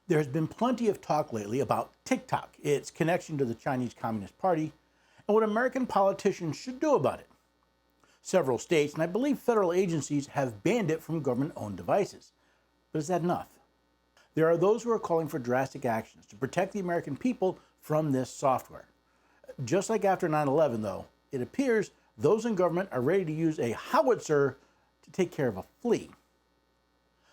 There's been plenty of talk lately about TikTok, its connection to the Chinese Communist Party, and what American politicians should do about it. Several states, and I believe federal agencies, have banned it from government-owned devices. But is that enough? There are those who are calling for drastic actions to protect the American people from this software. Just like after 9/11, though, it appears those in government are ready to use a howitzer to take care of a flea.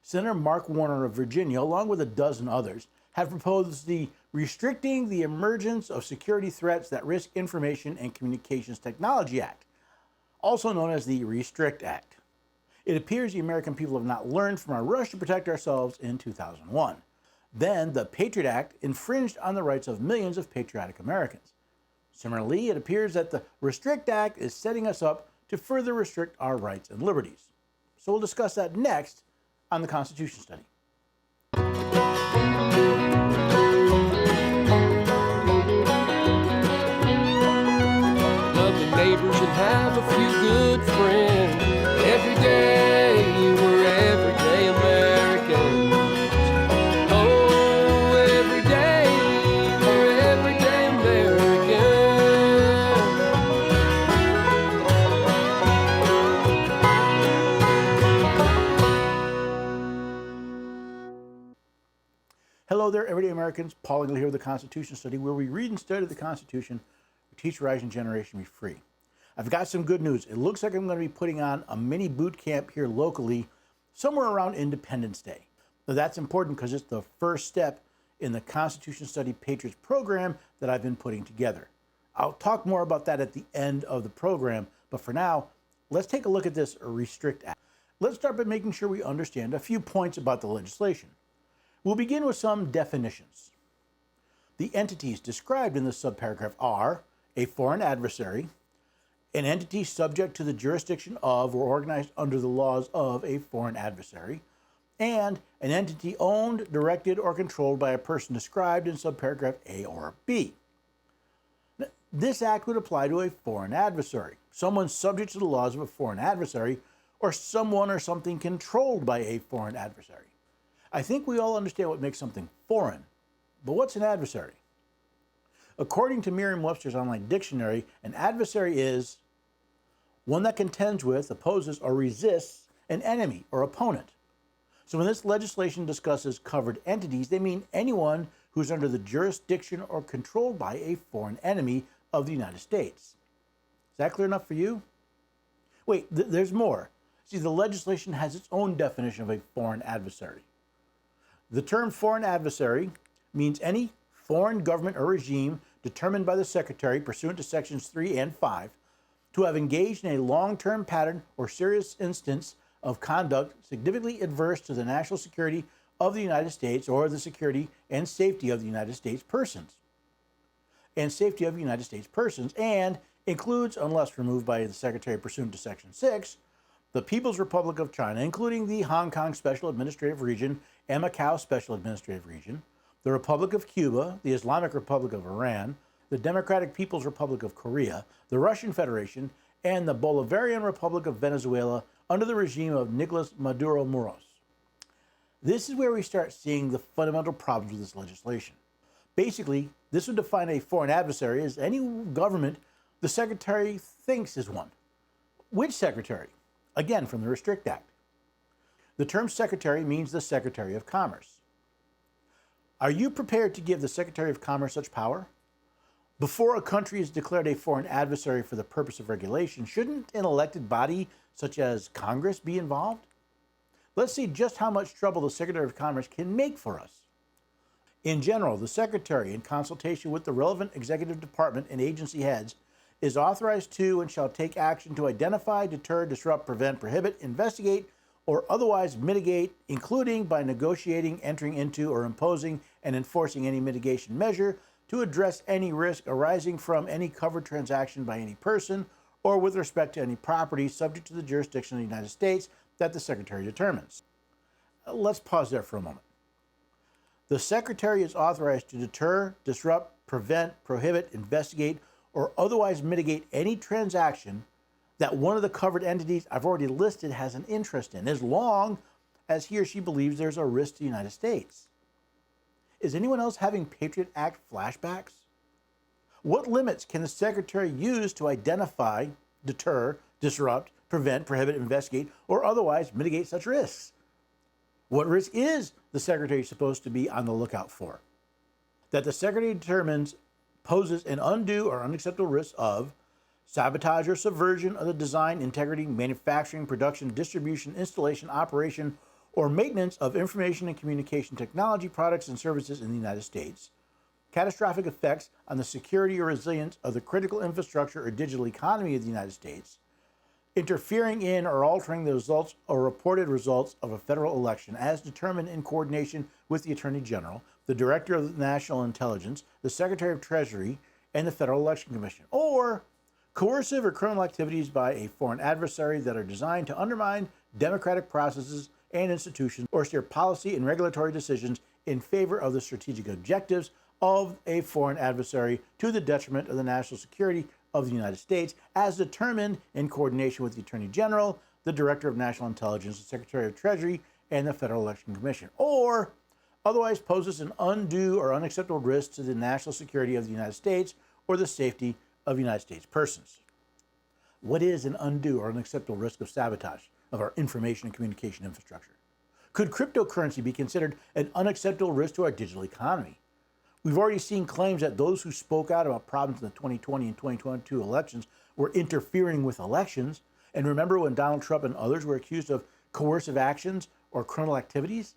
Senator Mark Warner of Virginia, along with a dozen others, have proposed the Restricting the Emergence of Security Threats that Risk Information and Communications Technology Act, also known as the Restrict Act. It appears the American people have not learned from our rush to protect ourselves in 2001. Then the PATRIOT Act infringed on the rights of millions of patriotic Americans. Similarly, it appears that the Restrict Act is setting us up to further restrict our rights and liberties. So we'll discuss that next on the Constitution Study. Love the neighbors and have a few good friends. Every day we're everyday Americans. Oh, every day we're everyday Americans. Hello there, everyday Americans. Paul Engel here with the Constitution Study, where we read and study the Constitution. We teach the rising generation to be free. I've got some good news. It looks like I'm going to be putting on a mini boot camp here locally, somewhere around Independence Day. Now that's important because it's the first step in the Constitution Study Patriots program that I've been putting together. I'll talk more about that at the end of the program, but for now, let's take a look at this Restrict Act. Let's start by making sure we understand a few points about the legislation. We'll begin with some definitions. The entities described in this subparagraph are a foreign adversary, an entity subject to the jurisdiction of or organized under the laws of a foreign adversary, and an entity owned, directed, or controlled by a person described in subparagraph A or B. This act would apply to a foreign adversary, someone subject to the laws of a foreign adversary, or someone or something controlled by a foreign adversary. I think we all understand what makes something foreign, but what's an adversary? According to Merriam-Webster's online dictionary, an adversary is one that contends with, opposes, or resists an enemy or opponent. So when this legislation discusses covered entities, they mean anyone who's under the jurisdiction or controlled by a foreign enemy of the United States. Is that clear enough for you? Wait, there's more. See, the legislation has its own definition of a foreign adversary. The term foreign adversary means any foreign government or regime determined by the Secretary pursuant to Sections 3 and 5 to have engaged in a long-term pattern or serious instance of conduct significantly adverse to the national security of the United States or the security and safety of the United States persons. And includes, unless removed by the Secretary pursuant to Section 6, the People's Republic of China, including the Hong Kong Special Administrative Region and Macau Special Administrative Region, the Republic of Cuba, the Islamic Republic of Iran, the Democratic People's Republic of Korea, the Russian Federation, and the Bolivarian Republic of Venezuela under the regime of Nicolas Maduro Moros. This is where we start seeing the fundamental problems with this legislation. Basically, this would define a foreign adversary as any government the Secretary thinks is one. Which Secretary? Again, from the Restrict Act. The term Secretary means the Secretary of Commerce. Are you prepared to give the Secretary of Commerce such power? Before a country is declared a foreign adversary for the purpose of regulation, shouldn't an elected body such as Congress be involved? Let's see just how much trouble the Secretary of Commerce can make for us. In general, the Secretary, in consultation with the relevant executive department and agency heads, is authorized to and shall take action to identify, deter, disrupt, prevent, prohibit, investigate, or otherwise mitigate, including by negotiating, entering into, or imposing and enforcing any mitigation measure to address any risk arising from any covered transaction by any person or with respect to any property subject to the jurisdiction of the United States that the Secretary determines. Let's pause there for a moment. The Secretary is authorized to deter, disrupt, prevent, prohibit, investigate, or otherwise mitigate any transaction that one of the covered entities I've already listed has an interest in, as long as he or she believes there's a risk to the United States. Is anyone else having Patriot Act flashbacks? What limits can the Secretary use to identify, deter, disrupt, prevent, prohibit, investigate, or otherwise mitigate such risks? What risk is the Secretary supposed to be on the lookout for? That the Secretary determines poses an undue or unacceptable risk of sabotage or subversion of the design, integrity, manufacturing, production, distribution, installation, operation, or maintenance of information and communication technology products and services in the United States, catastrophic effects on the security or resilience of the critical infrastructure or digital economy of the United States, interfering in or altering the results or reported results of a federal election as determined in coordination with the Attorney General, the Director of National Intelligence, the Secretary of Treasury, and the Federal Election Commission, or coercive or criminal activities by a foreign adversary that are designed to undermine democratic processes and institutions or steer policy and regulatory decisions in favor of the strategic objectives of a foreign adversary to the detriment of the national security of the United States, as determined in coordination with the Attorney General, the Director of National Intelligence, the Secretary of Treasury, and the Federal Election Commission, or otherwise poses an undue or unacceptable risk to the national security of the United States or the safety of United States persons. What is an undue or unacceptable risk of sabotage of our information and communication infrastructure? Could cryptocurrency be considered an unacceptable risk to our digital economy? We've already seen claims that those who spoke out about problems in the 2020 and 2022 elections were interfering with elections. And remember when Donald Trump and others were accused of coercive actions or criminal activities?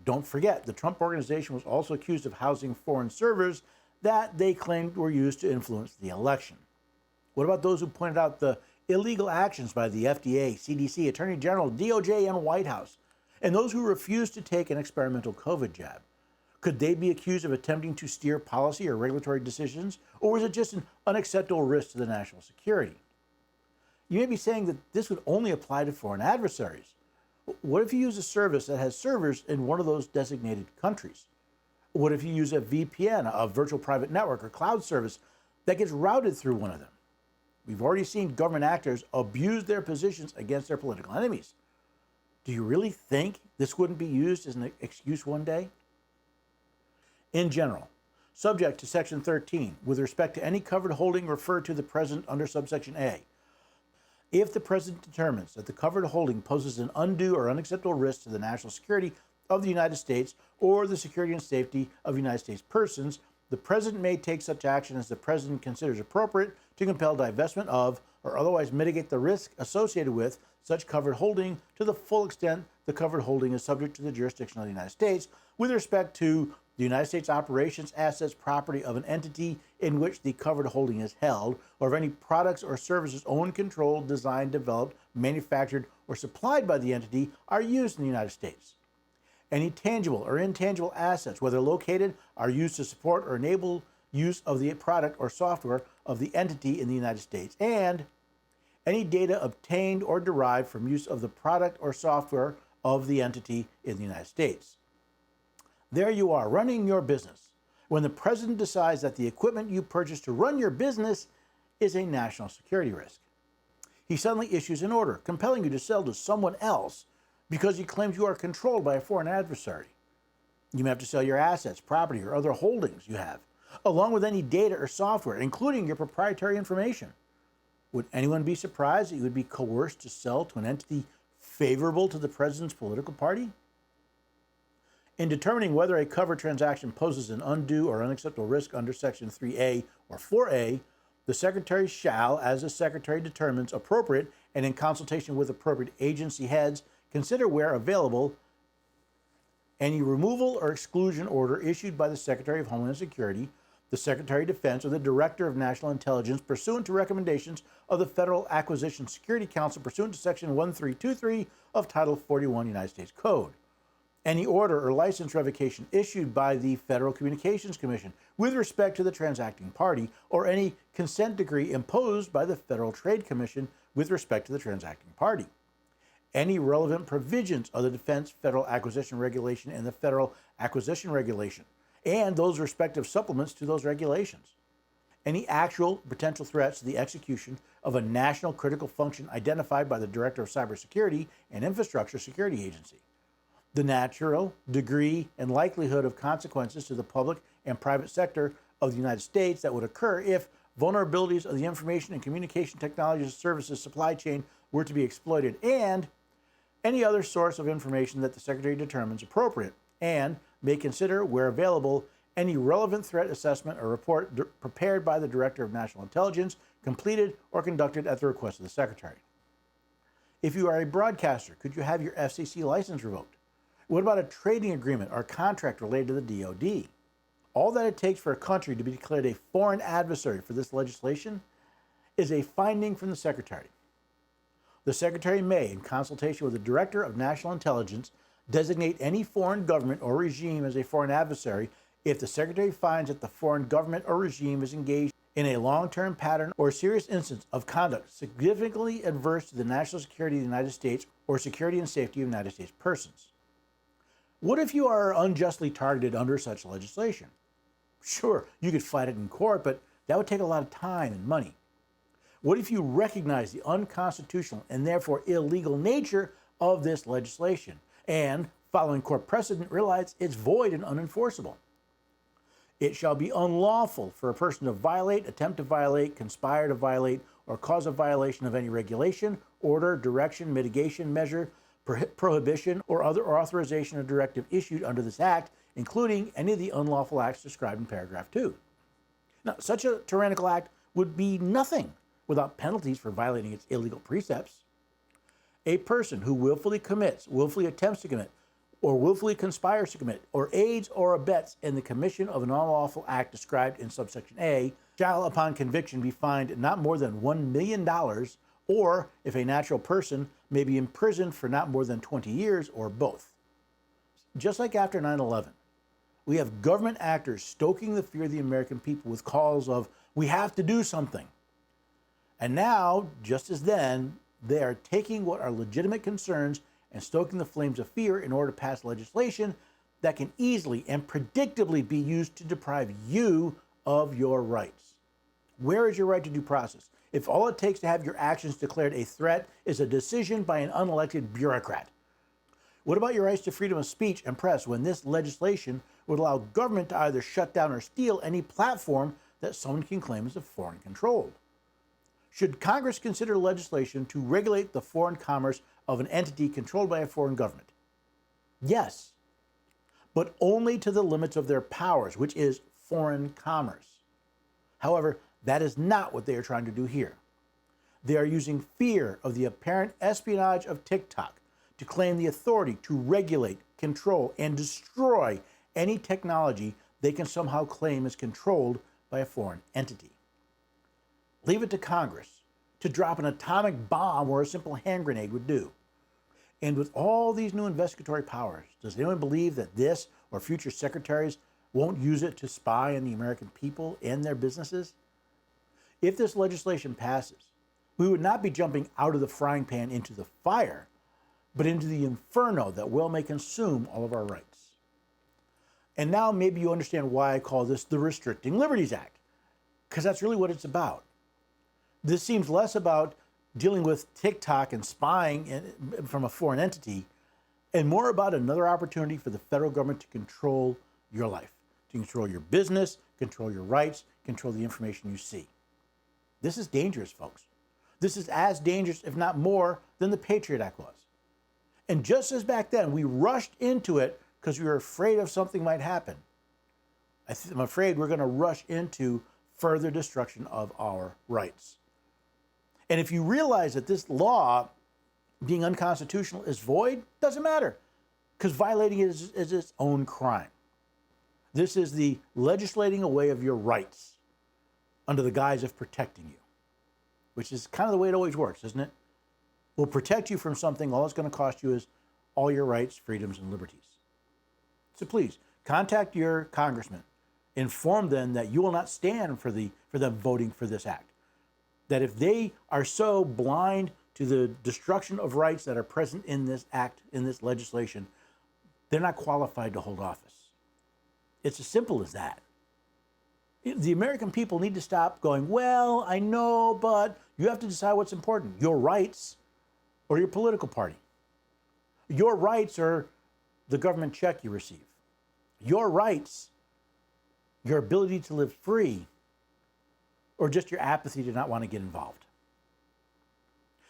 Don't forget, the Trump organization was also accused of housing foreign servers that they claimed were used to influence the election. What about those who pointed out the illegal actions by the FDA, CDC, Attorney General, DOJ, and White House, and those who refused to take an experimental COVID jab? Could they be accused of attempting to steer policy or regulatory decisions, or was it just an unacceptable risk to the national security? You may be saying that this would only apply to foreign adversaries. What if you use a service that has servers in one of those designated countries? What if you use a VPN, a virtual private network or cloud service that gets routed through one of them? We've already seen government actors abuse their positions against their political enemies. Do you really think this wouldn't be used as an excuse one day? In general, subject to Section 13, with respect to any covered holding referred to the President under subsection A, if the President determines that the covered holding poses an undue or unacceptable risk to the national security of the United States or the security and safety of United States persons, the President may take such action as the President considers appropriate to compel divestment of or otherwise mitigate the risk associated with such covered holding to the full extent the covered holding is subject to the jurisdiction of the United States with respect to the United States operations, assets, property of an entity in which the covered holding is held, or of any products or services owned, controlled, designed, developed, manufactured, or supplied by the entity are used in the United States. Any tangible or intangible assets, whether located, are used to support or enable use of the product or software of the entity in the United States, and any data obtained or derived from use of the product or software of the entity in the United States. There you are, running your business, when the President decides that the equipment you purchased to run your business is a national security risk. He suddenly issues an order compelling you to sell to someone else because he claims you are controlled by a foreign adversary. You may have to sell your assets, property, or other holdings you have, along with any data or software, including your proprietary information. Would anyone be surprised that you would be coerced to sell to an entity favorable to the President's political party? In determining whether a covered transaction poses an undue or unacceptable risk under Section 3A or 4A, the Secretary shall, as the Secretary determines appropriate and in consultation with appropriate agency heads, consider where available any removal or exclusion order issued by the Secretary of Homeland Security, the Secretary of Defense, or the Director of National Intelligence pursuant to recommendations of the Federal Acquisition Security Council pursuant to Section 1323 of Title 41 United States Code. Any order or license revocation issued by the Federal Communications Commission with respect to the transacting party, or any consent decree imposed by the Federal Trade Commission with respect to the transacting party. Any relevant provisions of the Defense Federal Acquisition Regulation and the Federal Acquisition Regulation, and those respective supplements to those regulations. Any actual potential threats to the execution of a national critical function identified by the Director of Cybersecurity and Infrastructure Security Agency. The natural, degree, and likelihood of consequences to the public and private sector of the United States that would occur if vulnerabilities of the information and communication technologies and services supply chain were to be exploited, and any other source of information that the Secretary determines appropriate, and may consider, where available, any relevant threat assessment or report prepared by the Director of National Intelligence, completed or conducted at the request of the Secretary. If you are a broadcaster, could you have your FCC license revoked? What about a trading agreement or contract related to the DoD? All that it takes for a country to be declared a foreign adversary for this legislation is a finding from the Secretary. The Secretary may, in consultation with the Director of National Intelligence, designate any foreign government or regime as a foreign adversary if the Secretary finds that the foreign government or regime is engaged in a long-term pattern or serious instance of conduct significantly adverse to the national security of the United States or security and safety of United States persons. What if you are unjustly targeted under such legislation? Sure, you could fight it in court, but that would take a lot of time and money. What if you recognize the unconstitutional and therefore illegal nature of this legislation and, following court precedent, realize it's void and unenforceable? It shall be unlawful for a person to violate, attempt to violate, conspire to violate, or cause a violation of any regulation, order, direction, mitigation measure, prohibition, or other authorization or directive issued under this act, including any of the unlawful acts described in paragraph 2. Now, such a tyrannical act would be nothing without penalties for violating its illegal precepts. A person who willfully commits, willfully attempts to commit, or willfully conspires to commit, or aids or abets in the commission of an unlawful act described in subsection A, shall upon conviction be fined not more than $1 million, or, if a natural person, may be imprisoned for not more than 20 years, or both. Just like after 9/11, we have government actors stoking the fear of the American people with calls of, we have to do something. And now, just as then, they are taking what are legitimate concerns and stoking the flames of fear in order to pass legislation that can easily and predictably be used to deprive you of your rights. Where is your right to due process if all it takes to have your actions declared a threat is a decision by an unelected bureaucrat? What about your rights to freedom of speech and press when this legislation would allow government to either shut down or steal any platform that someone can claim as foreign controlled? Should Congress consider legislation to regulate the foreign commerce of an entity controlled by a foreign government? Yes, but only to the limits of their powers, which is foreign commerce. However, that is not what they are trying to do here. They are using fear of the apparent espionage of TikTok to claim the authority to regulate, control, and destroy any technology they can somehow claim is controlled by a foreign entity. Leave it to Congress to drop an atomic bomb where a simple hand grenade would do. And with all these new investigatory powers, does anyone believe that this or future secretaries won't use it to spy on the American people and their businesses? If this legislation passes, we would not be jumping out of the frying pan into the fire, but into the inferno that well may consume all of our rights. And now maybe you understand why I call this the Restricting Liberties Act, because that's really what it's about. This seems less about dealing with TikTok and spying from a foreign entity, and more about another opportunity for the federal government to control your life, to control your business, control your rights, control the information you see. This is dangerous, folks. This is as dangerous, if not more, than the Patriot Act was. And just as back then we rushed into it because we were afraid of something might happen, I'm afraid we're going to rush into further destruction of our rights. And if you realize that this law being unconstitutional is void, doesn't matter, because violating it is its own crime. This is the legislating away of your rights under the guise of protecting you, which is kind of the way it always works, isn't it? We'll protect you from something. All it's going to cost you is all your rights, freedoms, and liberties. So please, contact your congressman. Inform them that you will not stand for them voting for this act. That if they are so blind to the destruction of rights that are present in this act, in this legislation, they're not qualified to hold office. It's as simple as that. The American people need to stop going, well, I know, but you have to decide what's important, your rights or your political party. Your rights are the government check you receive, your rights, your ability to live free, or just your apathy to not want to get involved.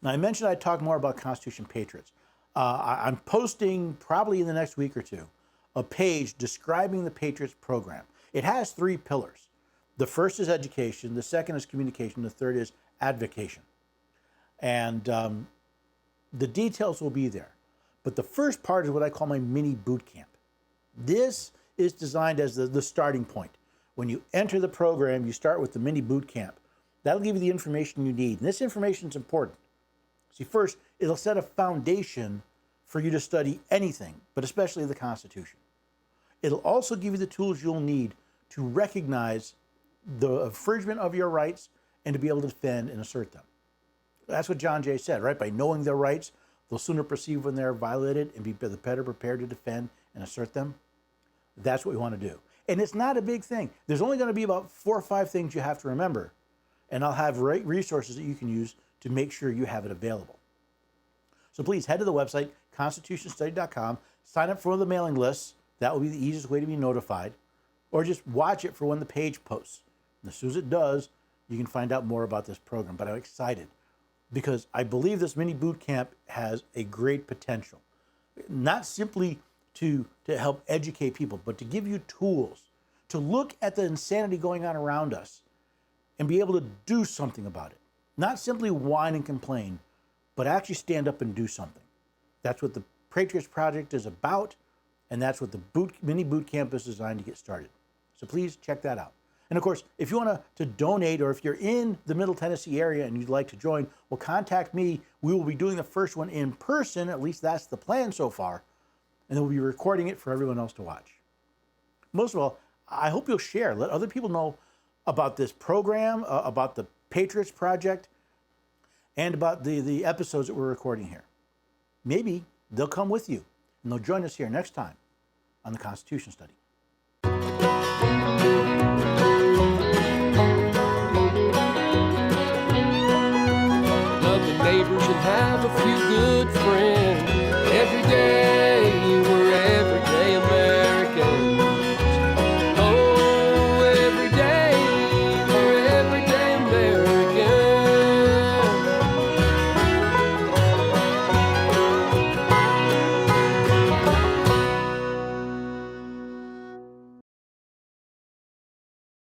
Now, I mentioned I'd talk more about Constitution Patriots. I'm posting probably in the next week or two a page describing the Patriots program. It has 3 pillars. The first is education, the second is communication, the third is advocation. And the details will be there. But the first part is what I call my mini boot camp. This is designed as the starting point. When you enter the program, you start with the mini boot camp. That'll give you the information you need. And this information is important. See, first, it'll set a foundation for you to study anything, but especially the Constitution. It'll also give you the tools you'll need to recognize the infringement of your rights and to be able to defend and assert them. That's what John Jay said, right? By knowing their rights, they'll sooner perceive when they're violated and be better prepared to defend and assert them. That's what we want to do. And it's not a big thing. There's only going to be about 4 or 5 things you have to remember. And I'll have resources that you can use to make sure you have it available. So please head to the website, constitutionstudy.com, sign up for one of the mailing lists. That will be the easiest way to be notified. Or just watch it for when the page posts. And as soon as it does, you can find out more about this program. But I'm excited because I believe this mini boot camp has a great potential. Not simply to help educate people, but to give you tools to look at the insanity going on around us and be able to do something about it. Not simply whine and complain, but actually stand up and do something. That's what the Patriots Project is about, and that's what the mini boot camp is designed to get started. So please check that out. And of course, if you want to donate, or if you're in the Middle Tennessee area and you'd like to join, well, contact me. We will be doing the first one in person. At least that's the plan so far. And then we'll be recording it for everyone else to watch. Most of all, I hope you'll share. Let other people know about this program, about the Patriots Project, and about the episodes that we're recording here. Maybe they'll come with you, and they'll join us here next time on the Constitution Study. Love your neighbors and have a few good friends. Every day we're